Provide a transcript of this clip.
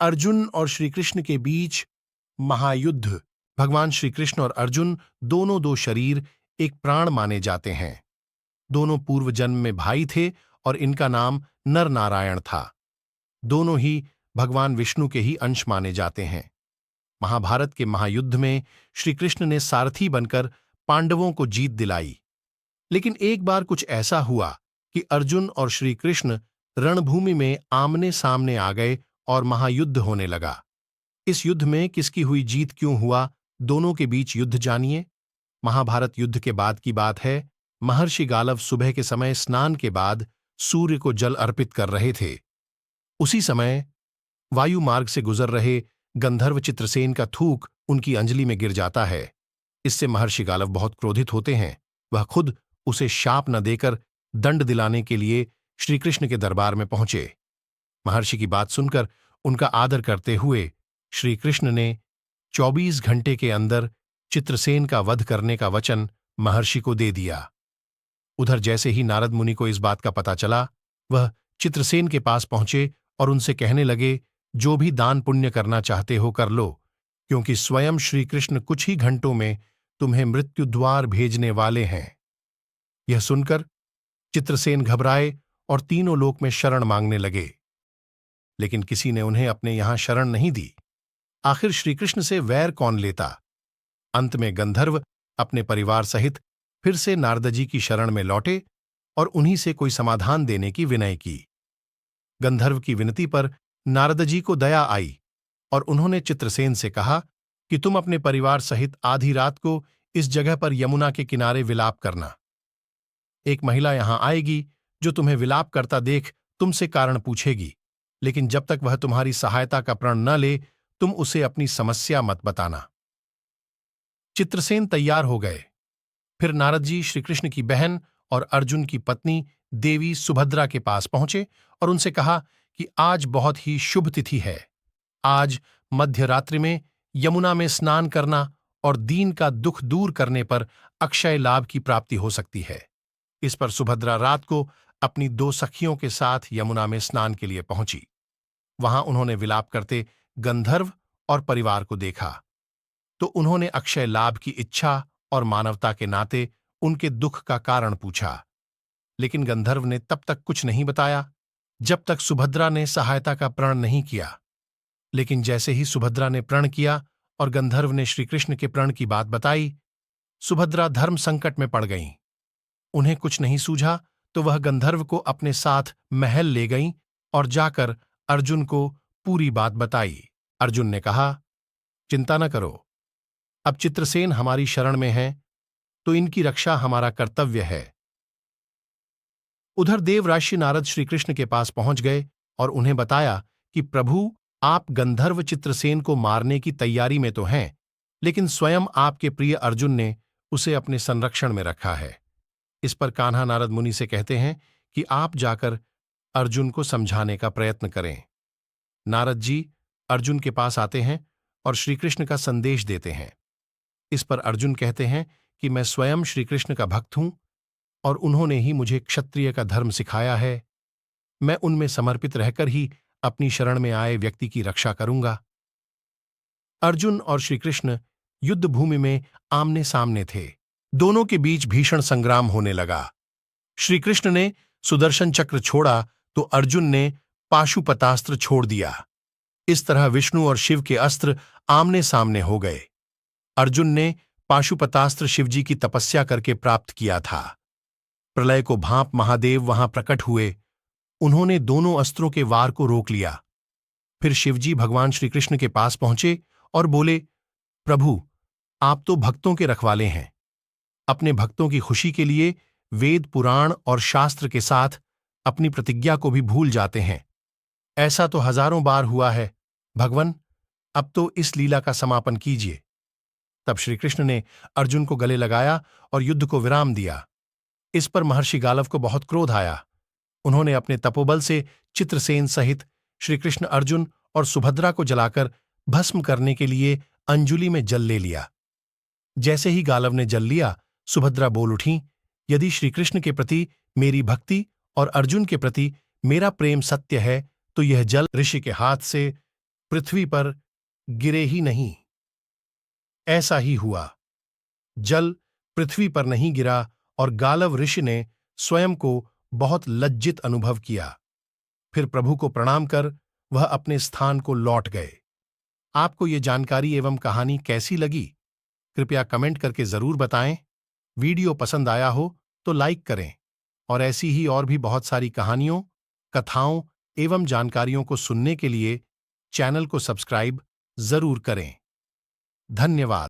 अर्जुन और श्री कृष्ण के बीच महायुद्ध। भगवान श्री कृष्ण और अर्जुन दोनों दो शरीर एक प्राण माने जाते हैं। दोनों पूर्व जन्म में भाई थे और इनका नाम नर नारायण था। दोनों ही भगवान विष्णु के ही अंश माने जाते हैं। महाभारत के महायुद्ध में श्री कृष्ण ने सारथी बनकर पांडवों को जीत दिलाई। लेकिन एक बार कुछ ऐसा हुआ कि अर्जुन और श्री कृष्ण रणभूमि में आमने सामने आ गए और महायुद्ध होने लगा। इस युद्ध में किसकी हुई जीत क्यों हुआ, दोनों के बीच युद्ध जानिए। महाभारत युद्ध के बाद की बात है। महर्षि गालव सुबह के समय स्नान के बाद सूर्य को जल अर्पित कर रहे थे। उसी समय वायु मार्ग से गुजर रहे गंधर्व चित्रसेन का थूक उनकी अंजलि में गिर जाता है। इससे महर्षि गालव बहुत क्रोधित होते हैं। वह खुद उसे शाप न देकर दंड दिलाने के लिए श्रीकृष्ण के दरबार में पहुंचे। महर्षि की बात सुनकर उनका आदर करते हुए श्री कृष्ण ने 24 घंटे के अंदर चित्रसेन का वध करने का वचन महर्षि को दे दिया। उधर जैसे ही नारद मुनि को इस बात का पता चला, वह चित्रसेन के पास पहुंचे और उनसे कहने लगे, जो भी दान पुण्य करना चाहते हो कर लो, क्योंकि स्वयं श्री कृष्ण कुछ ही घंटों में तुम्हें मृत्यु द्वार भेजने वाले हैं। यह सुनकर चित्रसेन घबराए और तीनों लोक में शरण मांगने लगे, लेकिन किसी ने उन्हें अपने यहां शरण नहीं दी। आखिर श्रीकृष्ण से वैर कौन लेता। अंत में गंधर्व अपने परिवार सहित फिर से नारदजी की शरण में लौटे और उन्हीं से कोई समाधान देने की विनय की। गंधर्व की विनती पर नारदजी को दया आई और उन्होंने चित्रसेन से कहा कि तुम अपने परिवार सहित आधी रात को इस जगह पर यमुना के किनारे विलाप करना। एक महिला यहां आएगी जो तुम्हें विलाप करता देख तुमसे कारण पूछेगी, लेकिन जब तक वह तुम्हारी सहायता का प्रण न ले तुम उसे अपनी समस्या मत बताना। चित्रसेन तैयार हो गए। फिर नारद जी श्रीकृष्ण की बहन और अर्जुन की पत्नी देवी सुभद्रा के पास पहुंचे और उनसे कहा कि आज बहुत ही शुभ तिथि है। आज मध्य रात्रि में यमुना में स्नान करना और दीन का दुख दूर करने पर अक्षय लाभ की प्राप्ति हो सकती है। इस पर सुभद्रा रात को अपनी दो सखियों के साथ यमुना में स्नान के लिए पहुंची। वहां उन्होंने विलाप करते गंधर्व और परिवार को देखा, तो उन्होंने अक्षय लाभ की इच्छा और मानवता के नाते उनके दुख का कारण पूछा। लेकिन गंधर्व ने तब तक कुछ नहीं बताया जब तक सुभद्रा ने सहायता का प्रण नहीं किया। लेकिन जैसे ही सुभद्रा ने प्रण किया और गंधर्व ने श्रीकृष्ण के प्रण की बात बताई, सुभद्रा धर्म संकट में पड़ गईं। उन्हें कुछ नहीं सूझा तो वह गंधर्व को अपने साथ महल ले गईं और जाकर अर्जुन को पूरी बात बताई। अर्जुन ने कहा, चिंता न करो, अब चित्रसेन हमारी शरण में हैं, तो इनकी रक्षा हमारा कर्तव्य है। उधर देवराशि नारद श्रीकृष्ण के पास पहुंच गए और उन्हें बताया कि प्रभु, आप गंधर्व चित्रसेन को मारने की तैयारी में तो हैं, लेकिन स्वयं आपके प्रिय अर्जुन ने उसे अपने संरक्षण में रखा है। इस पर कान्हा नारद मुनि से कहते हैं कि आप जाकर अर्जुन को समझाने का प्रयत्न करें। नारद जी अर्जुन के पास आते हैं और श्रीकृष्ण का संदेश देते हैं। इस पर अर्जुन कहते हैं कि मैं स्वयं श्रीकृष्ण का भक्त हूं और उन्होंने ही मुझे क्षत्रिय का धर्म सिखाया है। मैं उनमें समर्पित रहकर ही अपनी शरण में आए व्यक्ति की रक्षा करूंगा। अर्जुन और श्रीकृष्ण युद्ध भूमि में आमने सामने थे। दोनों के बीच भीषण संग्राम होने लगा। श्रीकृष्ण ने सुदर्शन चक्र छोड़ा तो अर्जुन ने पाशुपतास्त्र छोड़ दिया। इस तरह विष्णु और शिव के अस्त्र आमने सामने हो गए। अर्जुन ने पाशुपतास्त्र शिवजी की तपस्या करके प्राप्त किया था। प्रलय को भांप महादेव वहां प्रकट हुए। उन्होंने दोनों अस्त्रों के वार को रोक लिया। फिर शिवजी भगवान श्रीकृष्ण के पास पहुंचे और बोले, प्रभु, आप तो भक्तों के रखवाले हैं। अपने भक्तों की खुशी के लिए वेद पुराण और शास्त्र के साथ अपनी प्रतिज्ञा को भी भूल जाते हैं। ऐसा तो हजारों बार हुआ है। भगवन, अब तो इस लीला का समापन कीजिए। तब श्रीकृष्ण ने अर्जुन को गले लगाया और युद्ध को विराम दिया। इस पर महर्षि गालव को बहुत क्रोध आया। उन्होंने अपने तपोबल से चित्रसेन सहित श्रीकृष्ण, अर्जुन और सुभद्रा को जलाकर भस्म करने के लिए अंजुलि में जल ले लिया। जैसे ही गालव ने जल लिया, सुभद्रा बोल उठीं, यदि श्रीकृष्ण के प्रति मेरी भक्ति और अर्जुन के प्रति मेरा प्रेम सत्य है तो यह जल ऋषि के हाथ से पृथ्वी पर गिरे ही नहीं। ऐसा ही हुआ। जल पृथ्वी पर नहीं गिरा और गालव ऋषि ने स्वयं को बहुत लज्जित अनुभव किया। फिर प्रभु को प्रणाम कर वह अपने स्थान को लौट गए। आपको ये जानकारी एवं कहानी कैसी लगी? कृपया कमेंट करके जरूर बताएं। वीडियो पसंद आया हो तो लाइक करें और ऐसी ही और भी बहुत सारी कहानियों, कथाओं एवं जानकारियों को सुनने के लिए चैनल को सब्सक्राइब जरूर करें। धन्यवाद।